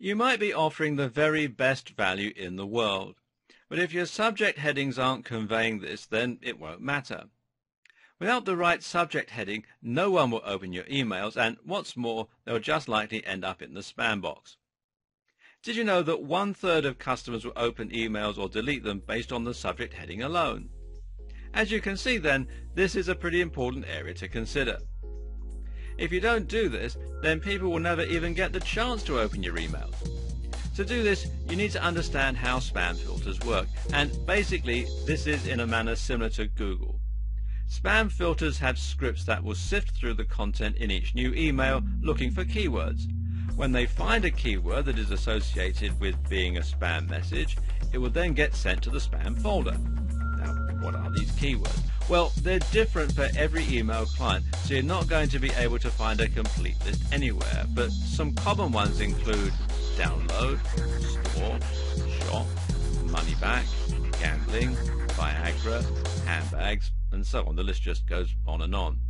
You might be offering the very best value in the world, but if your subject headings aren't conveying this, then it won't matter. Without the right subject heading, no one will open your emails, and what's more, they'll just likely end up in the spam box. Did you know that 1/3 of customers will open emails or delete them based on the subject heading alone? As you can see then, this is a pretty important area to consider. If you don't do this, then people will never even get the chance to open your emails. To do this, you need to understand how spam filters work, and basically this is in a manner similar to Google. Spam filters have scripts that will sift through the content in each new email looking for keywords. When they find a keyword that is associated with being a spam message, it will then get sent to the spam folder. Now, what are these keywords? Well, they're different for every email client, so you're not going to be able to find a complete list anywhere, but some common ones include download, store, shop, money back, gambling, Viagra, handbags, and so on. The list just goes on and on.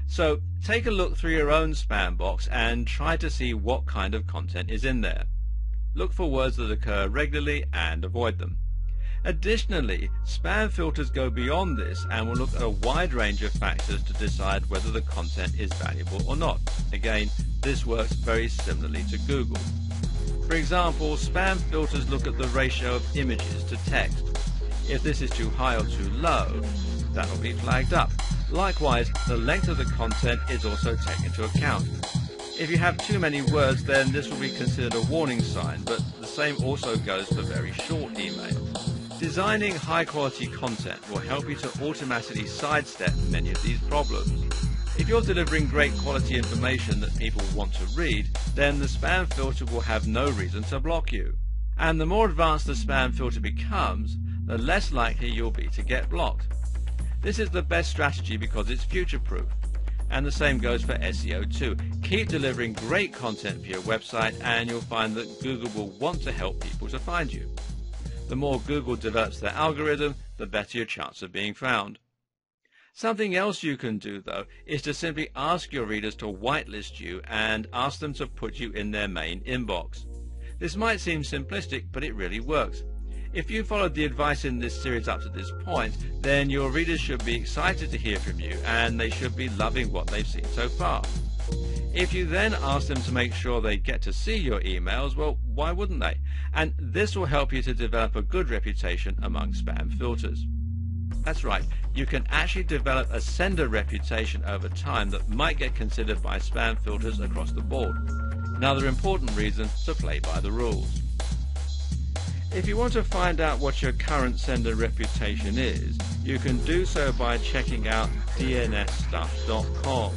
So take a look through your own spam box and try to see what kind of content is in there. Look for words that occur regularly and avoid them. Additionally, spam filters go beyond this and will look at a wide range of factors to decide whether the content is valuable or not. Again, this works very similarly to Google. For example, spam filters look at the ratio of images to text. If this is too high or too low, that will be flagged up. Likewise, the length of the content is also taken into account. If you have too many words, then this will be considered a warning sign, but the same also goes for very short emails. Designing high-quality content will help you to automatically sidestep many of these problems. If you're delivering great quality information that people want to read, then the spam filter will have no reason to block you. And the more advanced the spam filter becomes, the less likely you'll be to get blocked. This is the best strategy because it's future-proof. And the same goes for SEO too. Keep delivering great content for your website and you'll find that Google will want to help people to find you. The more Google develops their algorithm, the better your chance of being found. Something else you can do, though, is to simply ask your readers to whitelist you and ask them to put you in their main inbox. This might seem simplistic, but it really works. If you followed the advice in this series up to this point, then your readers should be excited to hear from you and they should be loving what they've seen so far. If you then ask them to make sure they get to see your emails, well, why wouldn't they? And this will help you to develop a good reputation among spam filters. That's right, you can actually develop a sender reputation over time that might get considered by spam filters across the board. Another important reason to play by the rules. If you want to find out what your current sender reputation is, you can do so by checking out dnsstuff.com.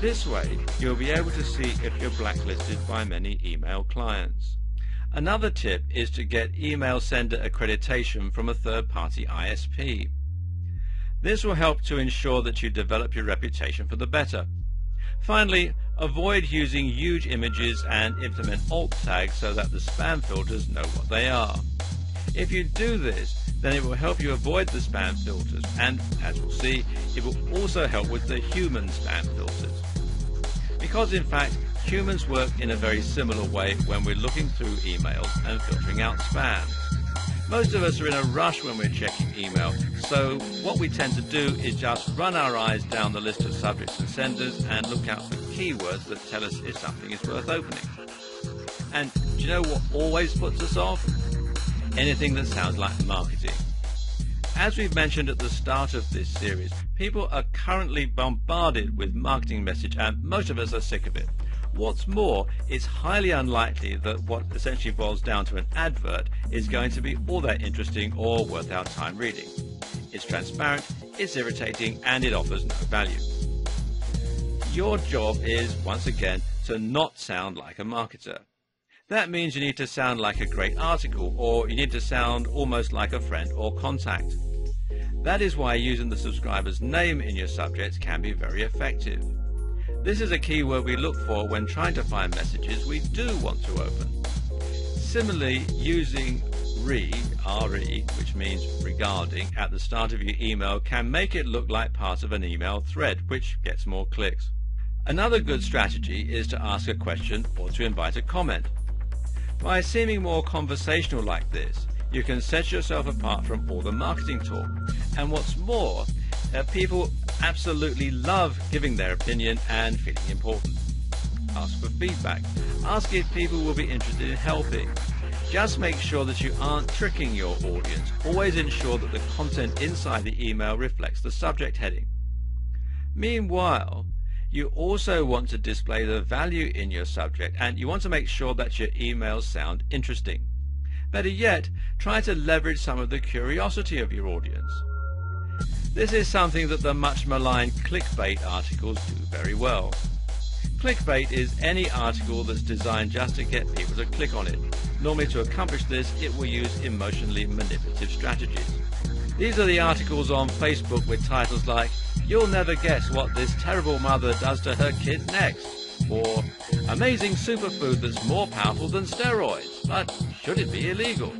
This way, you'll be able to see if you're blacklisted by many email clients. Another tip is to get email sender accreditation from a third-party ISP. This will help to ensure that you develop your reputation for the better. Finally, avoid using huge images and implement alt tags so that the spam filters know what they are. If you do this, then it will help you avoid the spam filters, and as we'll see, it will also help with the human spam filters. Because in fact, humans work in a very similar way when we're looking through emails and filtering out spam. Most of us are in a rush when we're checking email, so what we tend to do is just run our eyes down the list of subjects and senders and look out for keywords that tell us if something is worth opening. And do you know what always puts us off? Anything that sounds like marketing. As we've mentioned at the start of this series, people are currently bombarded with marketing message and most of us are sick of it. What's more, it's highly unlikely that what essentially boils down to an advert is going to be all that interesting or worth our time reading. It's transparent, it's irritating, and it offers no value. Your job is, once again, to not sound like a marketer. That means you need to sound like a great article, or you need to sound almost like a friend or contact. That is why using the subscriber's name in your subject can be very effective. This is a keyword we look for when trying to find messages we do want to open. Similarly, using RE, which means regarding, at the start of your email can make it look like part of an email thread, which gets more clicks. Another good strategy is to ask a question or to invite a comment. By seeming more conversational like this, you can set yourself apart from all the marketing talk. And what's more, people absolutely love giving their opinion and feeling important. Ask for feedback. Ask if people will be interested in helping. Just make sure that you aren't tricking your audience. Always ensure that the content inside the email reflects the subject heading. Meanwhile, you also want to display the value in your subject, and you want to make sure that your emails sound interesting. Better yet, try to leverage some of the curiosity of your audience. This is something that the much maligned clickbait articles do very well. Clickbait is any article that's designed just to get people to click on it. Normally, to accomplish this, it will use emotionally manipulative strategies. These are the articles on Facebook with titles like, "You'll never guess what this terrible mother does to her kid next," or "Amazing superfood that's more powerful than steroids, but should it be illegal?"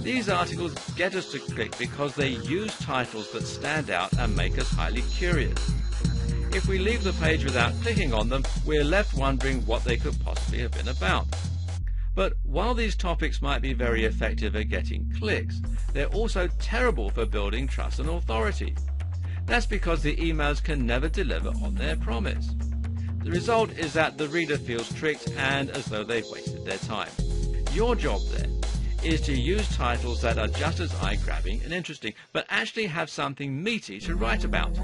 These articles get us to click because they use titles that stand out and make us highly curious. If we leave the page without clicking on them, we're left wondering what they could possibly have been about. But while these topics might be very effective at getting clicks, they're also terrible for building trust and authority. That's because the emails can never deliver on their promise. The result is that the reader feels tricked and as though they've wasted their time. Your job then is to use titles that are just as eye-grabbing and interesting, but actually have something meaty to write about.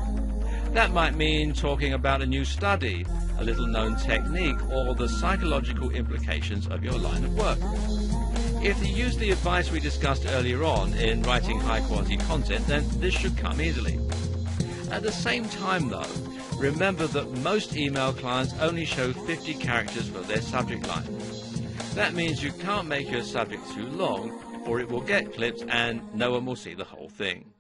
That might mean talking about a new study, a little-known technique, or the psychological implications of your line of work. If you use the advice we discussed earlier on in writing high-quality content, then this should come easily. At the same time, though, remember that most email clients only show 50 characters for their subject line. That means you can't make your subject too long, or it will get clipped and no one will see the whole thing.